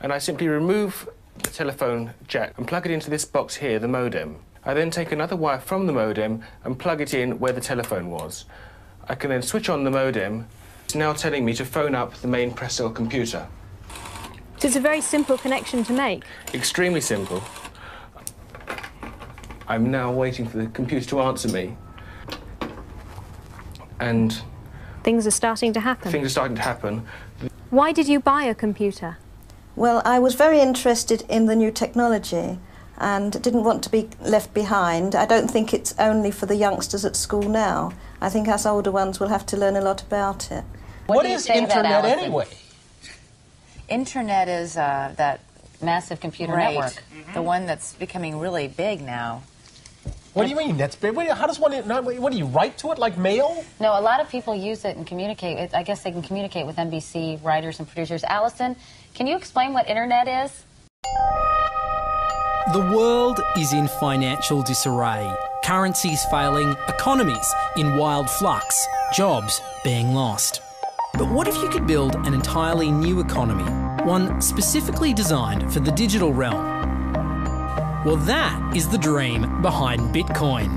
and I simply remove the telephone jack and plug it into this box here, the modem. I then take another wire from the modem and plug it in where the telephone was. I can then switch on the modem. It's now telling me to phone up the main press cell computer. So it's a very simple connection to make. Extremely simple. I'm now waiting for the computer to answer me. And things are starting to happen. Things are starting to happen. Why did you buy a computer? Well, I was very interested in the new technology and didn't want to be left behind. I don't think it's only for the youngsters at school now. I think us older ones will have to learn a lot about it. What is Internet anyway? Internet is that massive computer network, the one that's becoming really big now. What do you mean? That's big? How does one? What do you write to it like mail? No, a lot of people use it and communicate. I guess they can communicate with NBC writers and producers. Allison, can you explain what Internet is? The world is in financial disarray. Currencies failing, economies in wild flux, jobs being lost. But what if you could build an entirely new economy, one specifically designed for the digital realm? Well, that is the dream behind Bitcoin.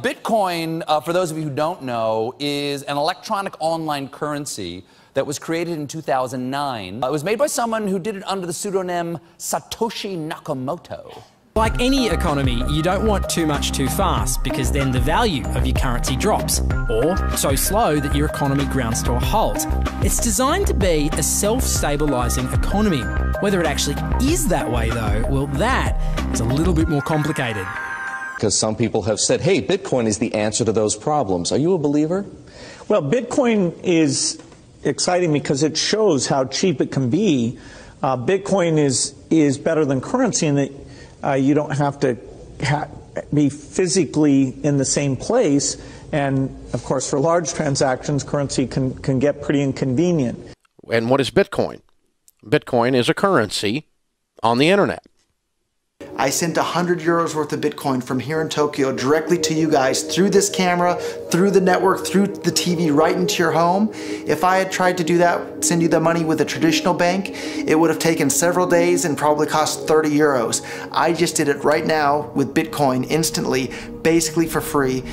Bitcoin, for those of you who don't know, is an electronic online currency that was created in 2009. It was made by someone who did it under the pseudonym Satoshi Nakamoto. Like any economy, you don't want too much too fast, because then the value of your currency drops, or so slow that your economy grounds to a halt. It's designed to be a self-stabilising economy. Whether it actually is that way, though, well, that is a little bit more complicated. Because some people have said, hey, Bitcoin is the answer to those problems. Are you a believer? Well, Bitcoin is exciting because it shows how cheap it can be. Bitcoin is better than currency in that you don't have to be physically in the same place. And, of course, for large transactions, currency can get pretty inconvenient. And what is Bitcoin? Bitcoin is a currency on the internet. I sent 100 euros worth of Bitcoin from here in Tokyo directly to you guys through this camera, through the network, through the TV, right into your home. If I had tried to do that, send you the money with a traditional bank, it would have taken several days and probably cost 30 euros. I just did it right now with Bitcoin instantly, basically for free,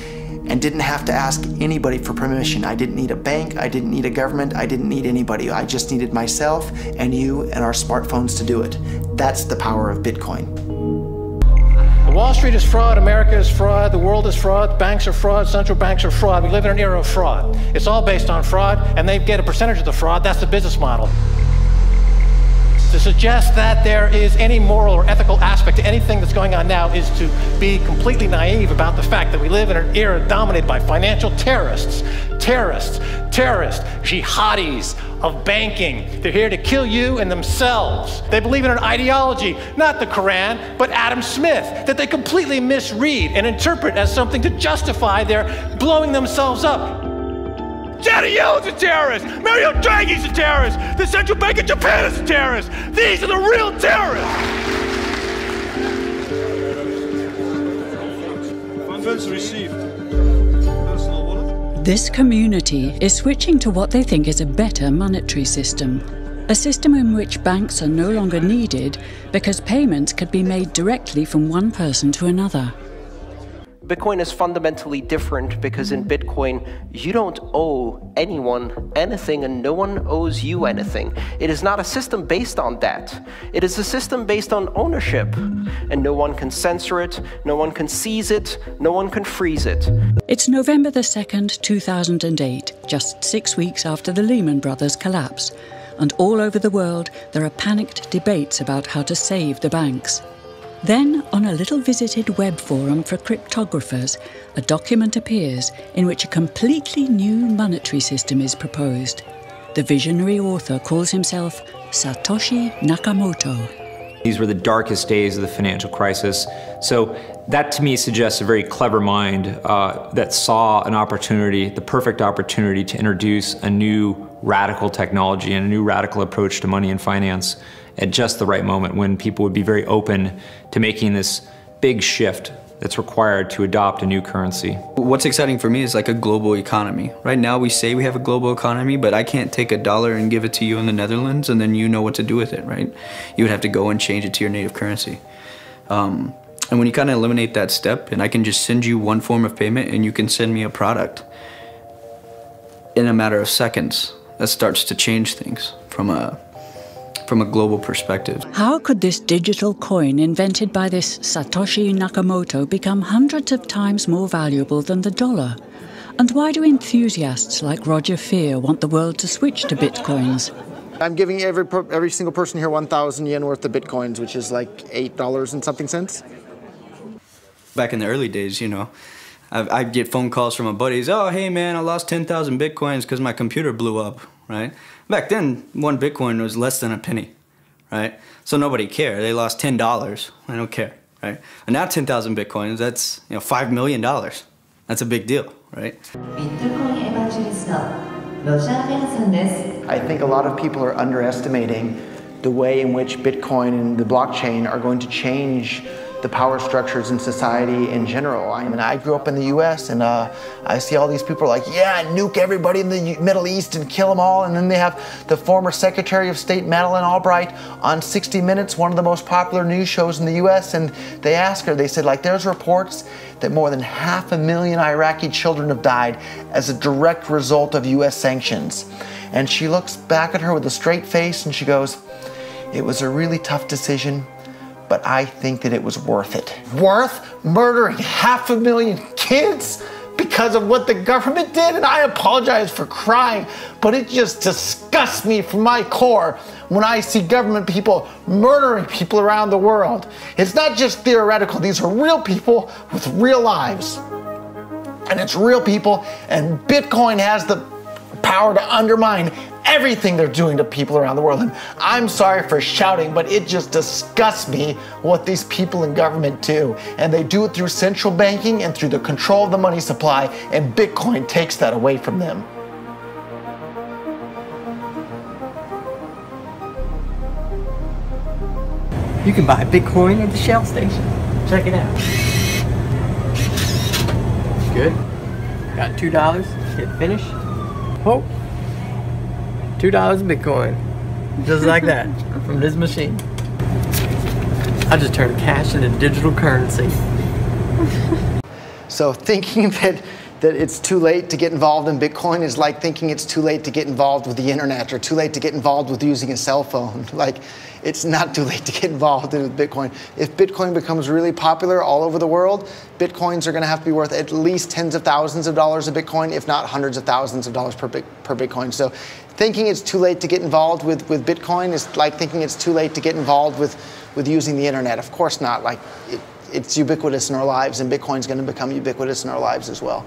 and didn't have to ask anybody for permission. I didn't need a bank, I didn't need a government, I didn't need anybody. I just needed myself and you and our smartphones to do it. That's the power of Bitcoin. Wall Street is fraud, America is fraud, the world is fraud, banks are fraud, central banks are fraud. We live in an era of fraud. It's all based on fraud, and they get a percentage of the fraud. That's the business model. To suggest that there is any moral or ethical aspect to anything that's going on now is to be completely naive about the fact that we live in an era dominated by financial terrorists, jihadis of banking. They're here to kill you and themselves. They believe in an ideology, not the Quran, but Adam Smith, that they completely misread and interpret as something to justify their blowing themselves up. Janet Yellen's a terrorist! Mario Draghi's a terrorist! The Central Bank of Japan is a terrorist! These are the real terrorists! Funds received. This community is switching to what they think is a better monetary system. A system in which banks are no longer needed because payments could be made directly from one person to another. Bitcoin is fundamentally different because in Bitcoin, you don't owe anyone anything and no one owes you anything. It is not a system based on debt. It is a system based on ownership. And no one can censor it, no one can seize it, no one can freeze it. It's November the 2nd, 2008, just 6 weeks after the Lehman Brothers collapse. And all over the world, there are panicked debates about how to save the banks. Then, on a little visited web forum for cryptographers, a document appears in which a completely new monetary system is proposed. The visionary author calls himself Satoshi Nakamoto. These were the darkest days of the financial crisis. So that to me suggests a very clever mind that saw an opportunity, the perfect opportunity to introduce a new radical technology and a new radical approach to money and finance at just the right moment when people would be very open to making this big shift that's required to adopt a new currency. What's exciting for me is like a global economy. Right now we say we have a global economy, but I can't take $1 and give it to you in the Netherlands and then you know what to do with it, right? You would have to go and change it to your native currency. And when you kind of eliminate that step, and I can just send you one form of payment and you can send me a product in a matter of seconds, that starts to change things from a global perspective. How could this digital coin invented by this Satoshi Nakamoto become hundreds of times more valuable than the dollar? And why do enthusiasts like Roger Fear want the world to switch to bitcoins? I'm giving every single person here 1,000 yen worth of bitcoins, which is like $8 and something cents. Back in the early days, you know, I'd get phone calls from my buddies. Oh, hey man, I lost 10,000 bitcoins because my computer blew up, right? Back then, one bitcoin was less than a penny, right? So nobody cared. They lost $10. I don't care, right? And now 10,000 bitcoins, that's $5 million. That's a big deal, right? I think a lot of people are underestimating the way in which Bitcoin and the blockchain are going to change the power structures in society in general. I mean, I grew up in the US and I see all these people like, yeah, nuke everybody in the Middle East and kill them all. And then they have the former Secretary of State Madeleine Albright on 60 Minutes, one of the most popular news shows in the US. And they asked her, they said, like, there's reports that more than 500,000 Iraqi children have died as a direct result of US sanctions. And she looks back at her with a straight face and she goes, it was a really tough decision, but I think that it was worth it. Worth murdering 500,000 kids because of what the government did? And I apologize for crying, but it just disgusts me from my core when I see government people murdering people around the world. It's not just theoretical, these are real people with real lives. And it's real people, and Bitcoin has the power to undermine everything they're doing to people around the world. And I'm sorry for shouting, but it just disgusts me what these people in government do. And they do it through central banking and through the control of the money supply, and Bitcoin takes that away from them. You can buy Bitcoin at the Shell station. Check it out. Good. Got $2. Hit finish. Oh. $2 Bitcoin. Just like that. From this machine. I just turned cash into digital currency. So thinking that it's too late to get involved in Bitcoin is like thinking it's too late to get involved with the internet or too late to get involved with using a cell phone. Like, it's not too late to get involved in Bitcoin. If Bitcoin becomes really popular all over the world, Bitcoins are going to have to be worth at least tens of thousands of dollars a Bitcoin, if not hundreds of thousands of dollars per Bitcoin. So thinking it's too late to get involved with Bitcoin is like thinking it's too late to get involved with using the internet. Of course not. Like, it's ubiquitous in our lives, and Bitcoin's going to become ubiquitous in our lives as well.